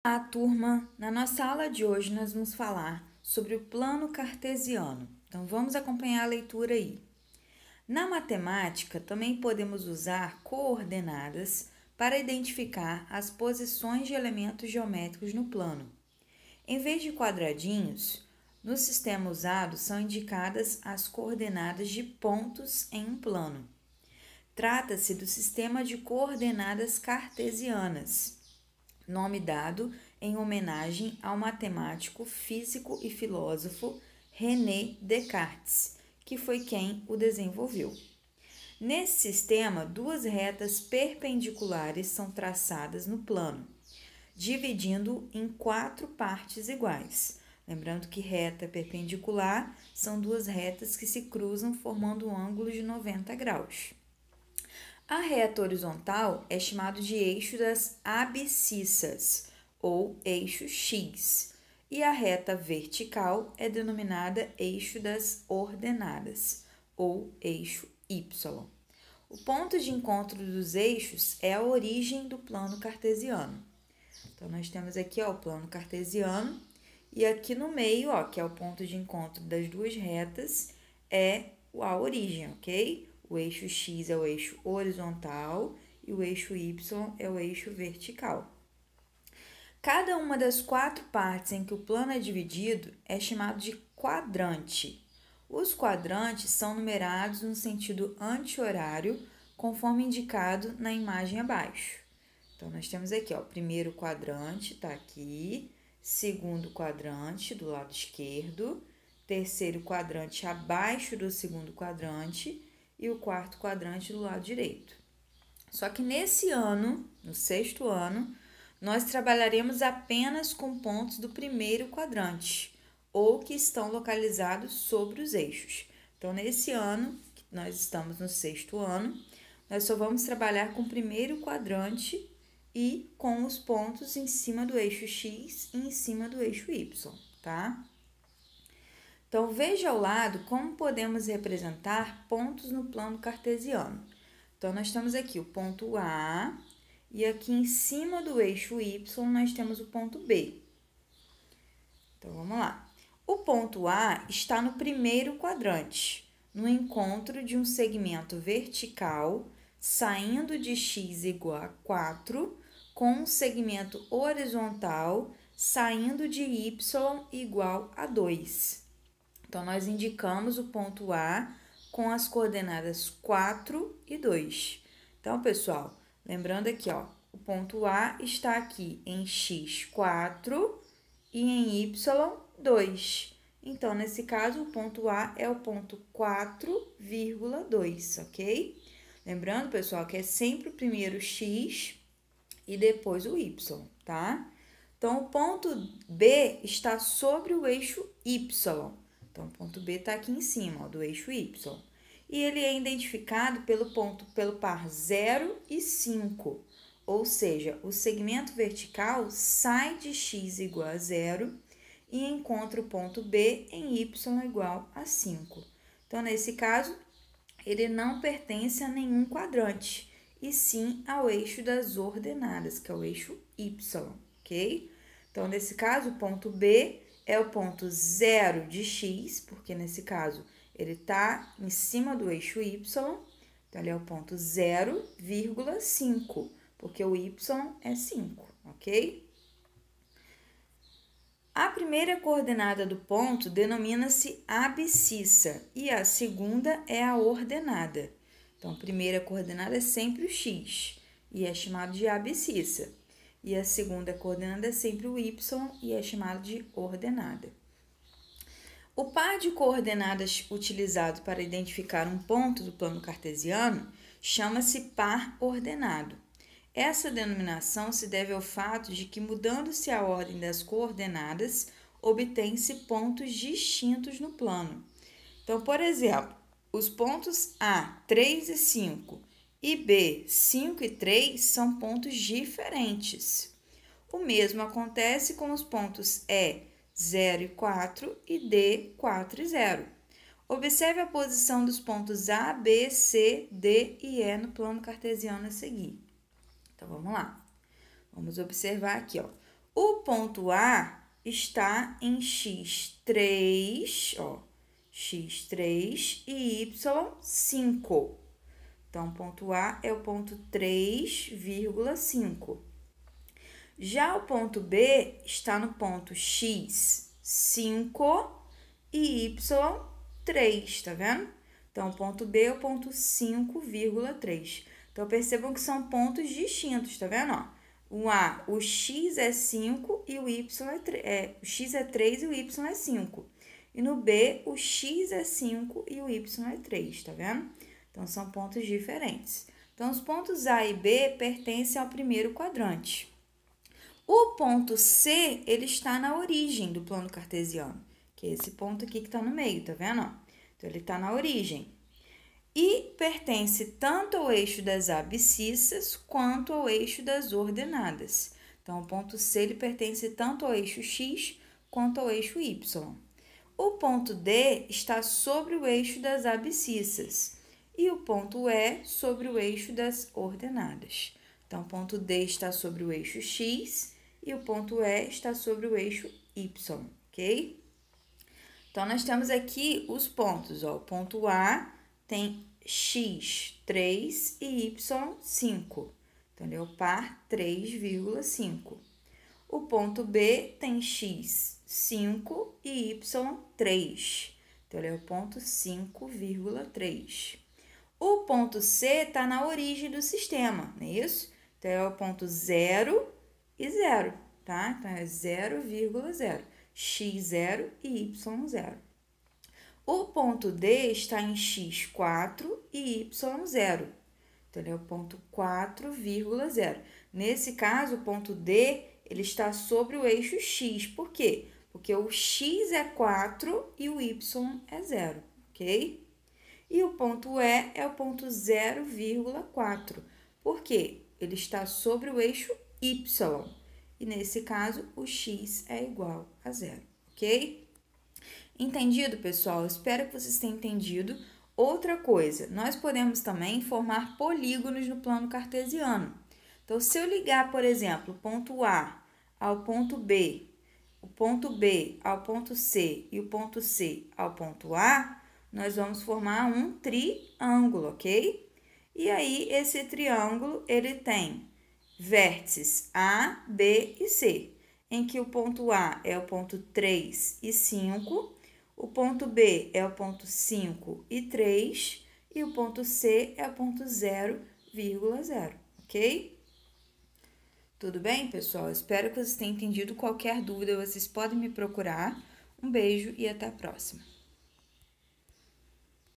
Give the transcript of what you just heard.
Olá, turma! Na nossa aula de hoje nós vamos falar sobre o plano cartesiano. Então vamos acompanhar a leitura aí. Na matemática também podemos usar coordenadas para identificar as posições de elementos geométricos no plano. Em vez de quadradinhos, no sistema usado são indicadas as coordenadas de pontos em um plano. Trata-se do sistema de coordenadas cartesianas, nome dado em homenagem ao matemático, físico e filósofo René Descartes, que foi quem o desenvolveu. Nesse sistema, duas retas perpendiculares são traçadas no plano, dividindo em 4 partes iguais. Lembrando que reta perpendicular são duas retas que se cruzam formando um ângulo de 90 graus. A reta horizontal é chamada de eixo das abscissas, ou eixo X, e a reta vertical é denominada eixo das ordenadas, ou eixo Y. O ponto de encontro dos eixos é a origem do plano cartesiano. Então, nós temos aqui o plano cartesiano, e aqui no meio, que é o ponto de encontro das duas retas, é a origem, ok? O eixo X é o eixo horizontal e o eixo Y é o eixo vertical. Cada uma das 4 partes em que o plano é dividido é chamado de quadrante. Os quadrantes são numerados no sentido anti-horário, conforme indicado na imagem abaixo. Então, nós temos aqui, primeiro quadrante está aqui, segundo quadrante do lado esquerdo, terceiro quadrante abaixo do segundo quadrante e o quarto quadrante do lado direito. Só que nesse ano, no 6º ano, nós trabalharemos apenas com pontos do primeiro quadrante, ou que estão localizados sobre os eixos. Então, nesse ano, que nós estamos no 6º ano, nós só vamos trabalhar com o primeiro quadrante e com os pontos em cima do eixo X e em cima do eixo Y, tá? Então, veja ao lado como podemos representar pontos no plano cartesiano. Então, nós temos aqui o ponto A e aqui em cima do eixo Y nós temos o ponto B. Então, vamos lá. O ponto A está no primeiro quadrante, no encontro de um segmento vertical saindo de x igual a 4 com um segmento horizontal saindo de y igual a 2. Então, nós indicamos o ponto A com as coordenadas 4 e 2. Então, pessoal, lembrando aqui, o ponto A está aqui em x, 4 e em y, 2. Então, nesse caso, o ponto A é o ponto 4,2, ok? Lembrando, pessoal, que é sempre o primeiro x e depois o y, tá? Então, o ponto B está sobre o eixo y. Então, o ponto B está aqui em cima, do eixo y. E ele é identificado pelo par 0 e 5. Ou seja, o segmento vertical sai de x igual a 0 e encontra o ponto B em y igual a 5. Então, nesse caso, ele não pertence a nenhum quadrante, e sim ao eixo das ordenadas, que é o eixo y, ok? Então, nesse caso, o ponto B é o ponto 0 de x, porque nesse caso ele está em cima do eixo y, então ele é o ponto 0,5, porque o y é 5, ok? A primeira coordenada do ponto denomina-se abscissa e a segunda é a ordenada. Então, a primeira coordenada é sempre o x e é chamado de abscissa. E a segunda coordenada é sempre o y e é chamado de ordenada. O par de coordenadas utilizado para identificar um ponto do plano cartesiano chama-se par ordenado. Essa denominação se deve ao fato de que, mudando-se a ordem das coordenadas, obtém-se pontos distintos no plano. Então, por exemplo, os pontos A, 3 e 5, e B, 5 e 3 são pontos diferentes. O mesmo acontece com os pontos E, 0 e 4 e D, 4 e 0. Observe a posição dos pontos A, B, C, D e E no plano cartesiano a seguir. Então, vamos lá. Vamos observar aqui, O ponto A está em x3, ó, x3 e y5. Então, o ponto A é o ponto 3,5. Já o ponto B está no ponto x5 e y3, tá vendo? Então, o ponto B é o ponto 5,3. Então, percebam que são pontos distintos, tá vendo? Ó, o A, o x é 5 e o y o x é 3 e o y é 5. E no B, o x é 5 e o y é 3, tá vendo? Então, são pontos diferentes. Então, os pontos A e B pertencem ao primeiro quadrante. O ponto C, ele está na origem do plano cartesiano, que é esse ponto aqui que está no meio, tá vendo? Então, ele está na origem. E pertence tanto ao eixo das abscissas quanto ao eixo das ordenadas. Então, o ponto C, ele pertence tanto ao eixo X quanto ao eixo Y. O ponto D está sobre o eixo das abscissas e o ponto E sobre o eixo das ordenadas. Então, o ponto D está sobre o eixo X e o ponto E está sobre o eixo Y, ok? Então, nós temos aqui os pontos, ó. O ponto A tem x3 e y5. Então, ele é o par 3,5. O ponto B tem x5 e y3. Então, ele é o ponto 5,3. O ponto C está na origem do sistema, não é isso? Então, é o ponto 0 e 0, tá? Então, é 0,0, x0 e y0. O ponto D está em x4 e y0. Então, ele é o ponto 4,0. Nesse caso, o ponto D, ele está sobre o eixo X. Por quê? Porque o X é 4 e o Y é 0, ok? E o ponto E é o ponto 0,4. Por quê? Ele está sobre o eixo Y. E nesse caso, o X é igual a 0, ok? Entendido, pessoal? Espero que vocês tenham entendido. Outra coisa, nós podemos também formar polígonos no plano cartesiano. Então, se eu ligar, por exemplo, o ponto A ao ponto B, o ponto B ao ponto C e o ponto C ao ponto A, nós vamos formar um triângulo, ok? E aí, esse triângulo, ele tem vértices A, B e C, em que o ponto A é o ponto 3 e 5, o ponto B é o ponto 5 e 3 e o ponto C é o ponto 0,0, ok? Tudo bem, pessoal? Espero que vocês tenham entendido. Qualquer dúvida, vocês podem me procurar. Um beijo e até a próxima.